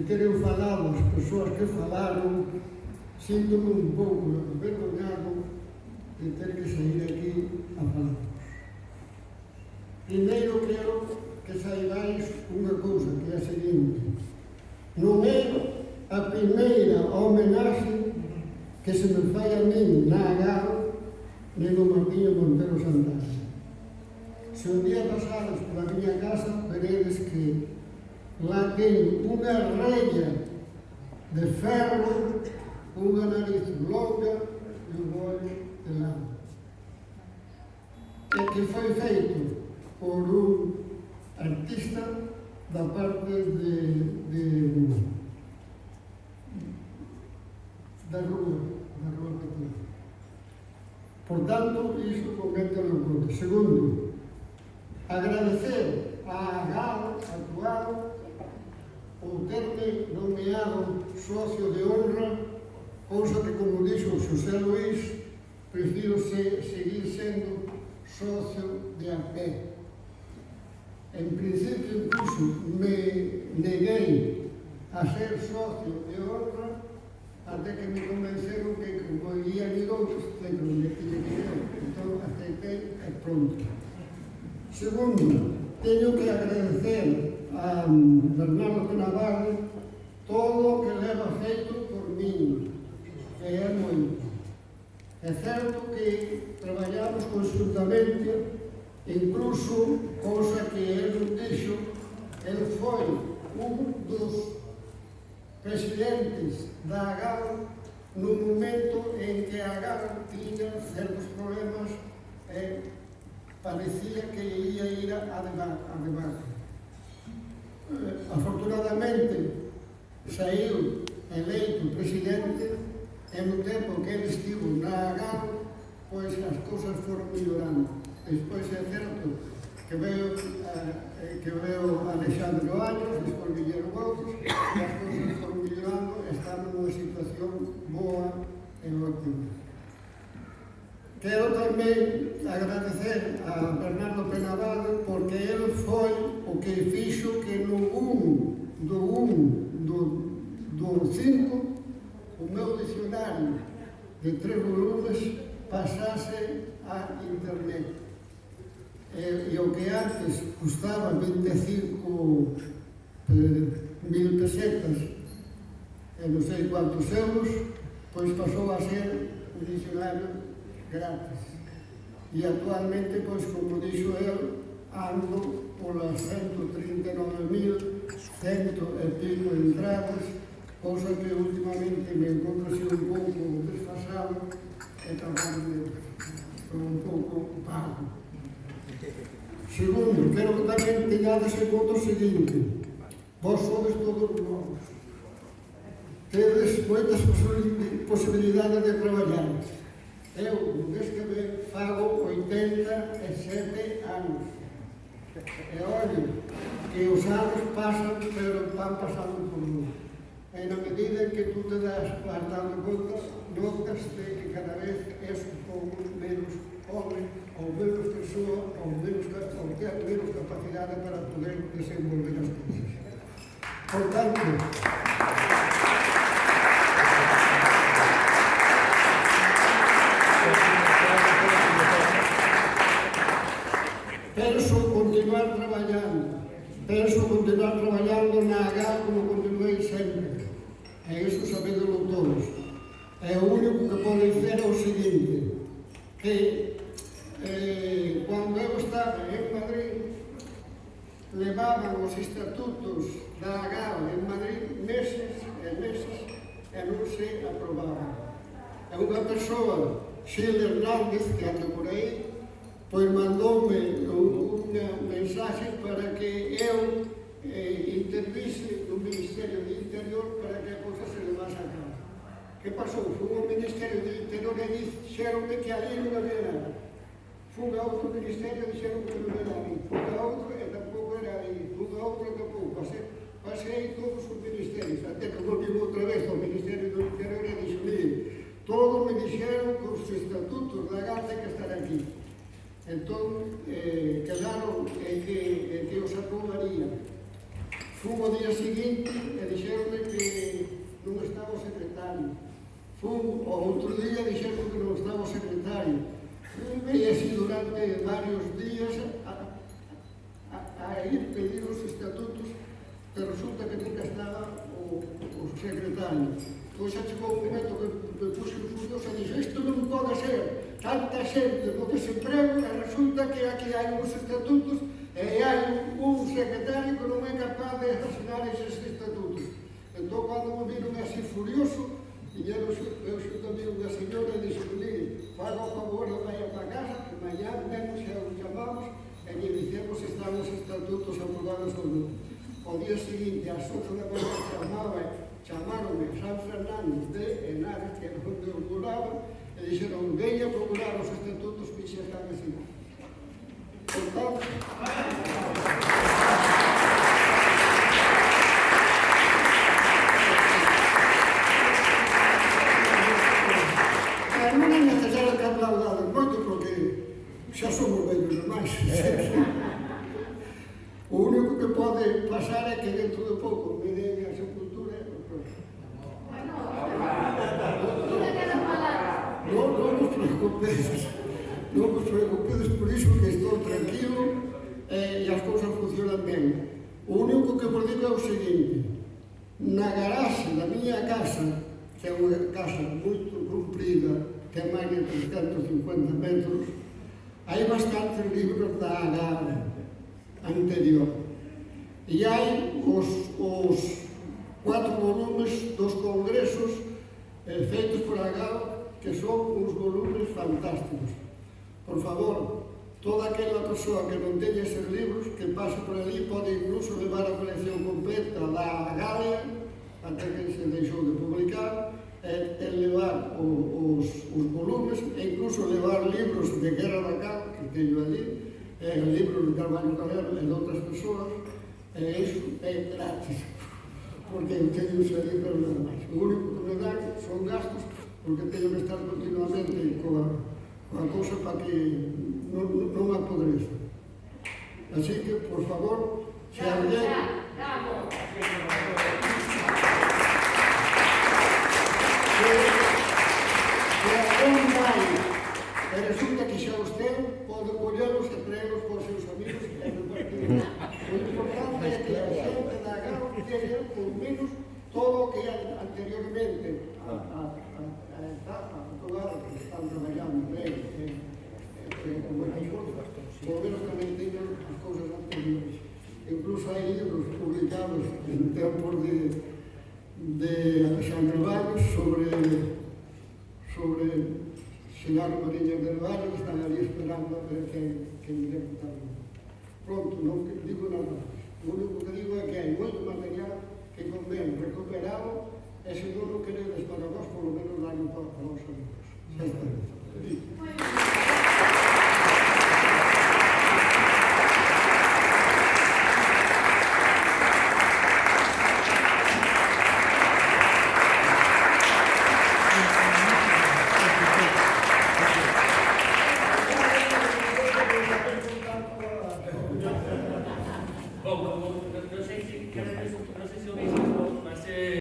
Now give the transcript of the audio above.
terem falado as persoas que falaron, sinto-me un pouco envergonhado de ter que sair aquí a falar. Primeiro quero que saibais unha cousa, que é a seguinte: non é a primeira homenaxe que se me fai a min na Agao nem no Martiño Montero Santana. Se un día pasades pola miña casa, veredes que lá teño unha rella de ferro, unha nariz longa e un ollo de lado. E que foi feito por un artista da parte da rúa Pequena. Por tanto, iso coméntalo en conta. Segundo, agradecer a Agao actual o terme nomeado socio de honra, cousa que, como dixo Xosé Luís, prefiro seguir sendo socio de a pé. En principio, incluso, me neguei a ser socio de honra até que me convenceron que, como iban ir outros, tenho que ir. Entón, aceitei e pronto. Segundo, teño que agradecer a Bernardo Penavarro todo o que leva feito por min, que é moito. É certo que traballamos conjuntamente, incluso, cousa que ele dixo, ele foi un dos presidentes da Agao no momento en que a Agao tiña certos problemas e parecía que ia ir a debate. Afortunadamente, saiu eleito presidente e no tempo que ele estivo na Agao, pois as cousas foron mellorando. Despois é certo que veo Alexandre Años, despois vieron outros, e as cousas foron mellorando, estamos nunha situación boa e óptima. Quero tamén agradecer a Bernardo Penavarro porque ele foi o que fixo que no do 5 o meu dicionario de 3 volumes pasase a internet. E o que antes custaba 25.000 pesetas e non sei quantos euros, pois pasou a ser un dicionario gratis. E actualmente, pois, como dixo el, ando polas 139.100 e pico entradas, cousa que últimamente me encontro así un pouco desfasado e tamén un pouco ocupado. Segundo, quero que tamén teñades en conta o seguinte: vos sodes todos novos, tedes moitas posibilidades de traballar. Eu, no mes que me fago 87 anos. E olha, que os anos pasan, pero van pasando por nós. E na medida en que tú te das dando conta, notas de que cada vez és un pouco menos hombre, ou menos persoa, ou ter menos capacidade para poder desenvolver as cousas. Por tanto, penso continuar traballando na Agao como continuei sempre. E iso sabédolo todos. E o único que podo dizer é o seguinte, que cando eu estaba en Madrid, levaban os estatutos da Agao en Madrid meses e meses e non se aprobaban. E unha persoa, Xil Hernández, que anda por aí, pois mandoume unha mensaxe para que eu intervise no Ministerio de Interior para que a cousa se levase a cabo. Que pasou? Fui ao Ministerio de Interior e dixeronme que ali non había nada. Fui a outro ministerio e dixeron que non era ali. Fui a outro e tampouco era ali. Fui a outro e tampouco. Pasei todos os ministerios, até que volví outra vez ao Ministerio do Interior e dixo, mire, todos me dixeron que os estatutos da Agao ten que estar aquí. Entón, quedaron en que os aprobarían. Fui ao día seguinte e dixeronme o secretario. Fun, o outro día dixeron que non estaba o secretario. E así durante varios días a ir pedir os estatutos, que resulta que nunca estaba o secretario. Pois xa chegou un momento que me puse furioso e dixo, isto non pode ser, tanta xente no desemprego, e resulta que aquí hai uns estatutos e hai un secretario que non é capaz de asinar eses estatutos. Entón, cando me viron así furioso, viñeron eu tamén unha señora e dixo, mire, faga o favor de vai a casa, que mañá vemos e os chamamos e lle dicemos se están os estatutos aprobados ou non. O día seguinte, ás 8 da mañá, chamaronme a San Fernando de Henares, que era onde eu moraba, e dixeron, veña a procurar os estatutos que xa están asinados. Por tanto, non é necesario que aplaudades moito, porque xa somos vellos demais. O único que pode pasar é que dentro de pouco me den a sepultura e o próximo. Non vos preocupedes, non vos preocupedes por iso, que estou tranquilo e as cousas funcionan ben. O único que vos digo é o seguinte: na garaxe da miña casa, que é unha casa moito comprida, que é máis de 350 metros, hai bastantes libros da Agave anterior. E hai os 4 volumes dos congresos feitos por Agave, que son uns volumes fantásticos. Por favor, toda aquela persoa que non teña eses libros, que pase por ali, pode incluso levar a colección completa da Galia, até que se deixou de publicar, e levar os volumes, e incluso levar libros de Guerra da Cal, que teño ali, libros de Carvalho Calero e de outras persoas, e iso é gratis, porque eu teño ese libro nada máis. O único que me dan son gastos, porque teño que estar continuamente coa cousa para que non apodreza. Así que, por favor, se alguén... Se alguén vai e resulta que xa os ten, pode collelos e traelos por seus amigos e repartir. O importante é que a xente da Agave teña, por menos, todo o que anteriormente que están traballando ben, con moitas cousas, por menos tamén teñan as cousas anteriores. Incluso hai libros publicados en tempos de Alexandre Valles sobre Xenaro Mariñas del Valle, que están ali esperando a ver que iré votar. Pronto, non digo nada máis. O único que digo é que hai moito material que convén recuperado, e se non o queredes para vos, polo menos darlo para os amigos. Xa está.